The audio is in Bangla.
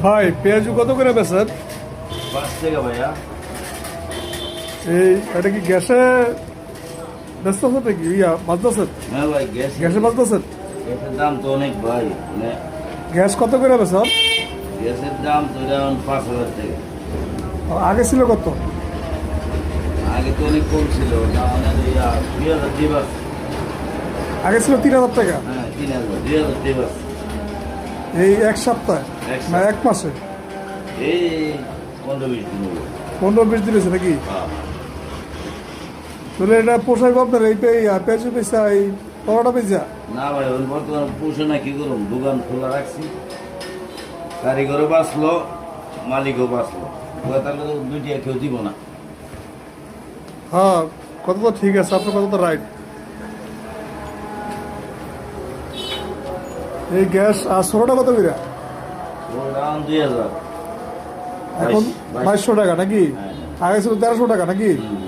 ভাই পেঁয়াজু কত করে বেচেন? 5 টাকা ভাইয়া। এই এটা কি গ্যাসে বেচতেছেন নাকি বাঁচতেছেন? হ্যাঁ ভাই, গ্যাসে বাঁচতেছেন? গ্যাসের দাম তো অনেক ভাই, মানে গ্যাস কত করে বেচেন? গ্যাসের দাম তো এখন 5,000 টাকা। আগে ছিল কত? আগে তো অনেক কম ছিল, দাম অনেক 2,000 দিবাস। আগে ছিল 3,000 টাকা। হ্যাঁ 3,000 2,000 দিবাস। এই এক সপ্তাহে এক না সপ্তাহে। এক মাসে? এই 15-20 দিন হলো। 15-20 দিন হয়েছে নাকি? হ্যাঁ। তাহলে এটা পোষাইব আপনার এই পেঁয়াজু পেঁচা এই টমেটো পেঁচা? না ভাই, এখন বর্তমানে পুষে না, কি করুন, দোকান খোলা রাখছি, কারিগরও বাঁচলো, মালিকও বাঁচলো। তাহলে তো দুইটা কেউ দিব না। হ্যাঁ, কত তো ঠিক আছে, আপনার কত তো রাইট। এই গ্যাস আর ষোলোটা কত করে? ওর দাম 2,000। এখন 2200 টাকা নাকি? হ্যাঁ। আগে ছিল 1300 টাকা নাকি? হুম।